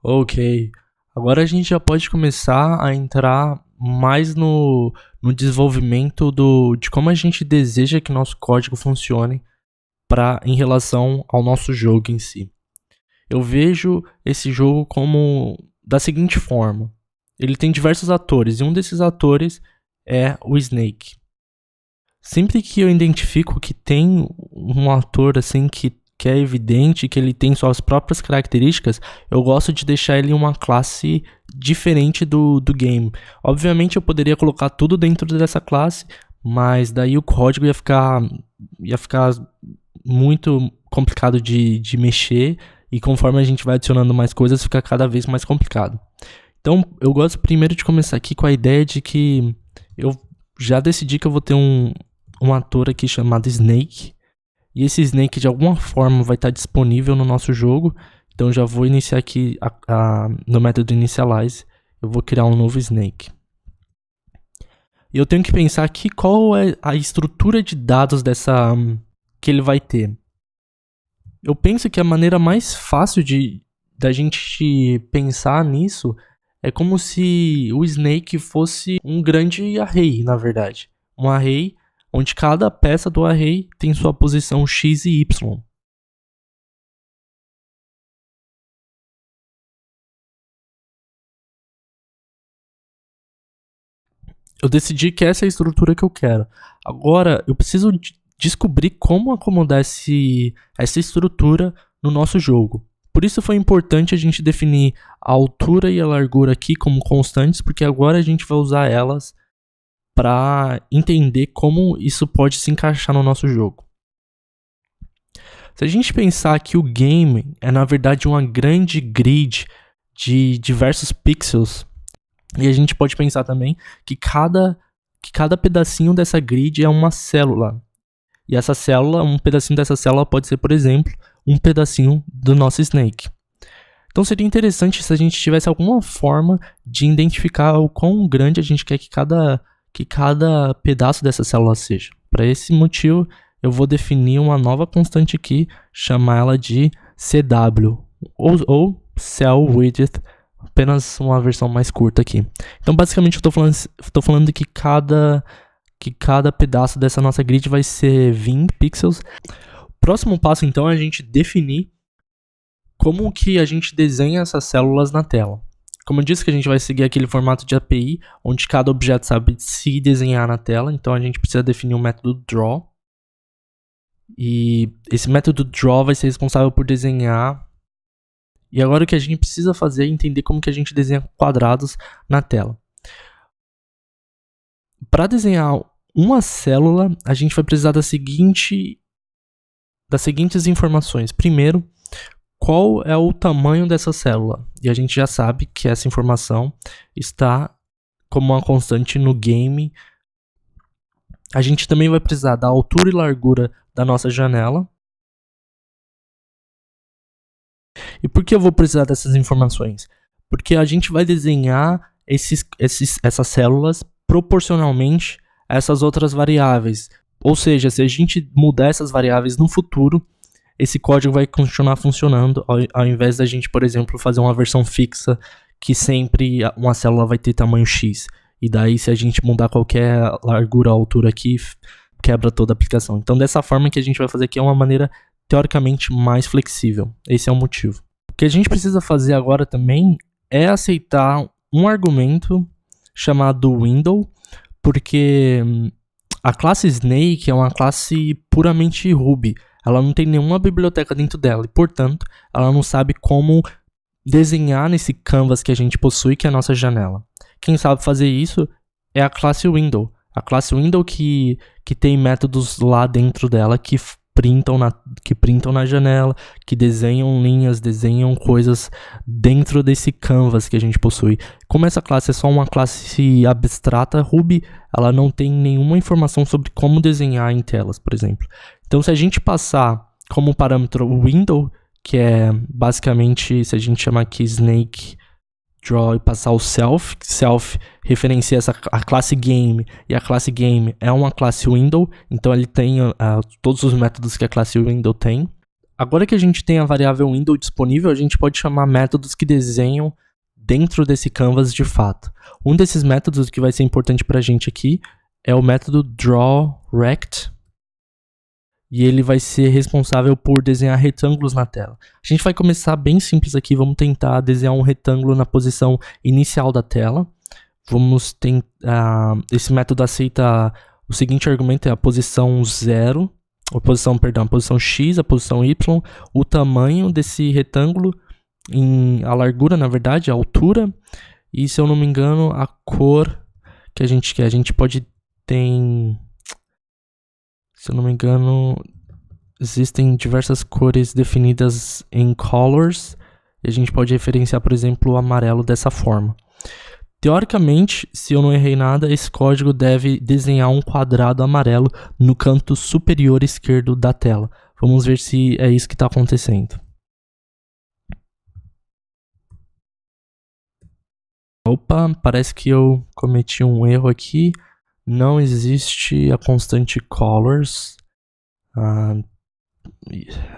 Ok, agora a gente já pode começar a entrar mais no desenvolvimento de como a gente deseja que nosso código funcione em relação ao nosso jogo em si. Eu vejo esse jogo como da seguinte forma: ele tem diversos atores e um desses atores é o Snake. Sempre que eu identifico que tem um ator assim que é evidente, que ele tem suas próprias características, eu gosto de deixar ele uma classe diferente do game. Obviamente eu poderia colocar tudo dentro dessa classe, mas daí o código ia ficar muito complicado de mexer, e conforme a gente vai adicionando mais coisas, fica cada vez mais complicado. Então eu gosto primeiro de começar aqui com a ideia de que eu já decidi que eu vou ter um ator aqui chamado Snake, e esse Snake de alguma forma vai estar disponível no nosso jogo. Então já vou iniciar aqui no método initialize, eu vou criar um novo Snake. E eu tenho que pensar aqui qual é a estrutura de dados que ele vai ter. Eu penso que a maneira mais fácil da gente pensar nisso é como se o Snake fosse um grande array, na verdade. Um array onde cada peça do array tem sua posição x e y. Eu decidi que essa é a estrutura que eu quero. Agora, eu preciso descobrir como acomodar essa estrutura no nosso jogo. Por isso foi importante a gente definir a altura e a largura aqui como constantes, porque agora a gente vai usar elas para entender como isso pode se encaixar no nosso jogo. Se a gente pensar que o game é na verdade uma grande grid de diversos pixels, e a gente pode pensar também que cada pedacinho dessa grid é uma célula. E essa célula, um pedacinho dessa célula pode ser, por exemplo, um pedacinho do nosso Snake. Então seria interessante se a gente tivesse alguma forma de identificar o quão grande a gente quer que cada pedaço dessa célula seja. Para esse motivo, eu vou definir uma nova constante aqui, chamar ela de CW, ou Cell Width, apenas uma versão mais curta aqui. Então basicamente eu estou falando que cada pedaço dessa nossa grid vai ser 20 pixels. O próximo passo então é a gente definir como que a gente desenha essas células na tela. Como eu disse que a gente vai seguir aquele formato de API, onde cada objeto sabe se desenhar na tela, então a gente precisa definir um método draw. E esse método draw vai ser responsável por desenhar. E agora o que a gente precisa fazer é entender como que a gente desenha quadrados na tela. Para desenhar uma célula, a gente vai precisar das seguintes informações. Primeiro, qual é o tamanho dessa célula? E a gente já sabe que essa informação está como uma constante no game. A gente também vai precisar da altura e largura da nossa janela. E por que eu vou precisar dessas informações? Porque a gente vai desenhar essas células proporcionalmente a essas outras variáveis. Ou seja, se a gente mudar essas variáveis no futuro, esse código vai continuar funcionando, ao invés da gente, por exemplo, fazer uma versão fixa que sempre uma célula vai ter tamanho X. E daí, se a gente mudar qualquer largura ou altura aqui, quebra toda a aplicação. Então, dessa forma que a gente vai fazer aqui é uma maneira teoricamente mais flexível. Esse é o motivo. O que a gente precisa fazer agora também é aceitar um argumento chamado window, porque a classe Snake é uma classe puramente Ruby. Ela não tem nenhuma biblioteca dentro dela e, portanto, ela não sabe como desenhar nesse canvas que a gente possui, que é a nossa janela. Quem sabe fazer isso é a classe window. A classe window que tem métodos lá dentro dela que printam na janela, que desenham linhas, desenham coisas dentro desse canvas que a gente possui. Como essa classe é só uma classe abstrata, Ruby, ela não tem nenhuma informação sobre como desenhar em telas, por exemplo. Então, se a gente passar como parâmetro o window, que é basicamente, se a gente chamar aqui Snake Draw e passar o self referencia a classe game, e a classe game é uma classe window, então ele tem todos os métodos que a classe window tem. Agora que a gente tem a variável window disponível, a gente pode chamar métodos que desenham dentro desse canvas de fato. Um desses métodos que vai ser importante para a gente aqui é o método drawRect, e ele vai ser responsável por desenhar retângulos na tela. A gente vai começar bem simples aqui, vamos tentar desenhar um retângulo na posição inicial da tela. Vamos tentar, esse método aceita o seguinte argumento, é a posição 0, a posição x, a posição y, o tamanho desse retângulo, a largura, na verdade, a altura, e se eu não me engano, a cor que a gente quer. A gente pode ter, se eu não me engano, existem diversas cores definidas em colors, e a gente pode referenciar, por exemplo, o amarelo dessa forma. Teoricamente, se eu não errei nada, esse código deve desenhar um quadrado amarelo no canto superior esquerdo da tela. Vamos ver se é isso que está acontecendo. Opa, parece que eu cometi um erro aqui. Não existe a constante colors.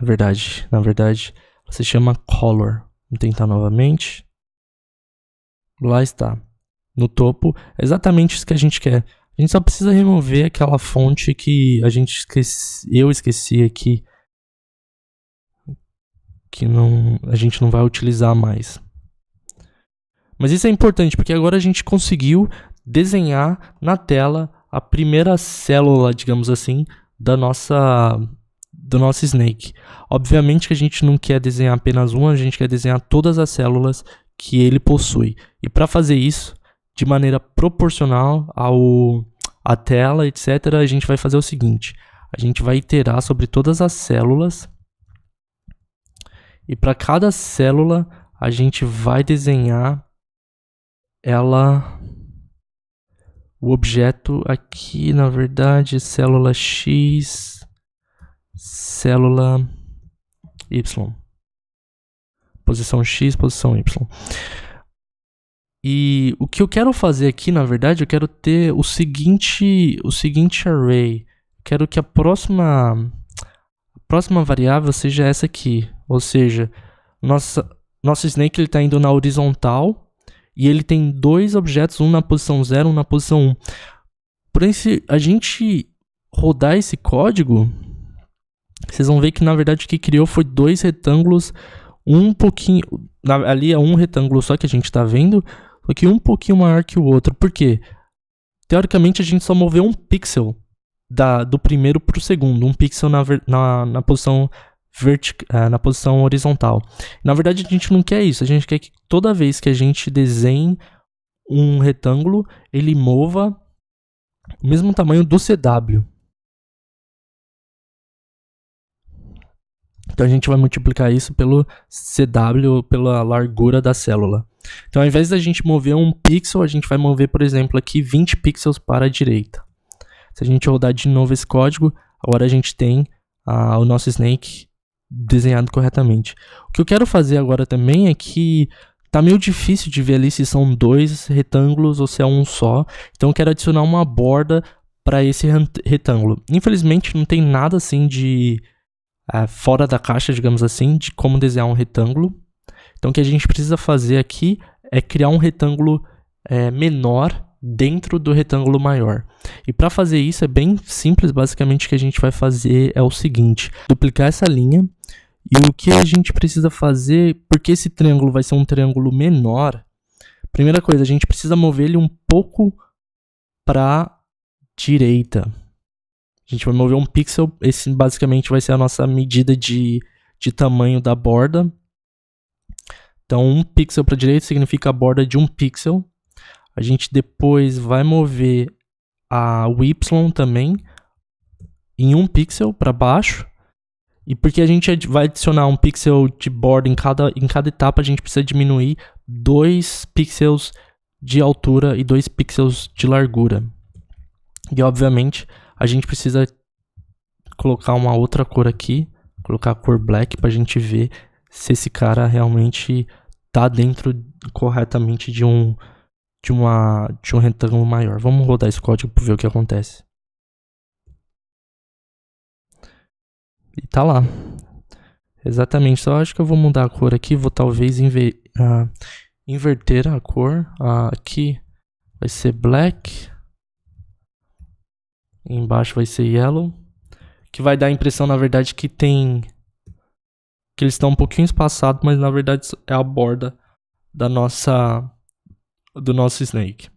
Verdade, na verdade, se chama color. Vou tentar novamente. Lá está. No topo, é exatamente isso que a gente quer. A gente só precisa remover aquela fonte que eu esqueci aqui, que a gente não vai utilizar mais. Mas isso é importante, porque agora a gente conseguiu desenhar na tela a primeira célula, digamos assim, do nosso Snake. Obviamente que a gente não quer desenhar apenas uma, a gente quer desenhar todas as células que ele possui. E para fazer isso, de maneira proporcional à tela, etc., a gente vai fazer o seguinte. A gente vai iterar sobre todas as células. E para cada célula, a gente vai desenhar o objeto aqui, na verdade, célula X, célula Y. Posição X, posição Y. E o que eu quero fazer aqui, na verdade, eu quero ter o seguinte array. Eu quero que a próxima variável seja essa aqui. Ou seja, nosso Snake está indo na horizontal e ele tem dois objetos, um na posição 0 e um na posição 1. Porém, se a gente rodar esse código, vocês vão ver que, na verdade, o que criou foi dois retângulos, um pouquinho... Ali é um retângulo só que a gente está vendo, só que um pouquinho maior que o outro. Por quê? Teoricamente, a gente só moveu um pixel do primeiro para o segundo. Um pixel na posição na posição horizontal. Na verdade, a gente não quer isso. A gente quer que toda vez que a gente desenhe um retângulo, ele mova o mesmo tamanho do CW. Então a gente vai multiplicar isso pelo CW, pela largura da célula. Então ao invés da gente mover um pixel, a gente vai mover, por exemplo, aqui 20 pixels para a direita. Se a gente rodar de novo esse código, agora a gente tem o nosso Snake desenhado corretamente. O que eu quero fazer agora também é que tá meio difícil de ver ali se são dois retângulos ou se é um só. Então eu quero adicionar uma borda para esse retângulo. Infelizmente não tem nada assim de... fora da caixa, digamos assim, de como desenhar um retângulo. Então o que a gente precisa fazer aqui é criar um retângulo menor dentro do retângulo maior. E para fazer isso é bem simples, basicamente o que a gente vai fazer é o seguinte: duplicar essa linha, e o que a gente precisa fazer, porque esse triângulo vai ser um triângulo menor, primeira coisa, a gente precisa mover ele um pouco para a direita. A gente vai mover um pixel, esse basicamente vai ser a nossa medida de tamanho da borda. Então, um pixel para a direita significa a borda de um pixel. A gente depois vai mover o Y também em um pixel para baixo. E porque a gente vai adicionar um pixel de borda em cada etapa, a gente precisa diminuir 2 pixels de altura e 2 pixels de largura. E, obviamente, a gente precisa colocar uma outra cor aqui, colocar a cor black para a gente ver se esse cara realmente está dentro corretamente de um retângulo maior. Vamos rodar esse código para ver o que acontece. E tá lá. Exatamente, só acho que eu vou mudar a cor aqui, vou talvez inverter a cor. Aqui vai ser black, embaixo vai ser yellow, que vai dar a impressão, na verdade, que eles estão um pouquinho espaçados, mas na verdade é a borda do nosso snake.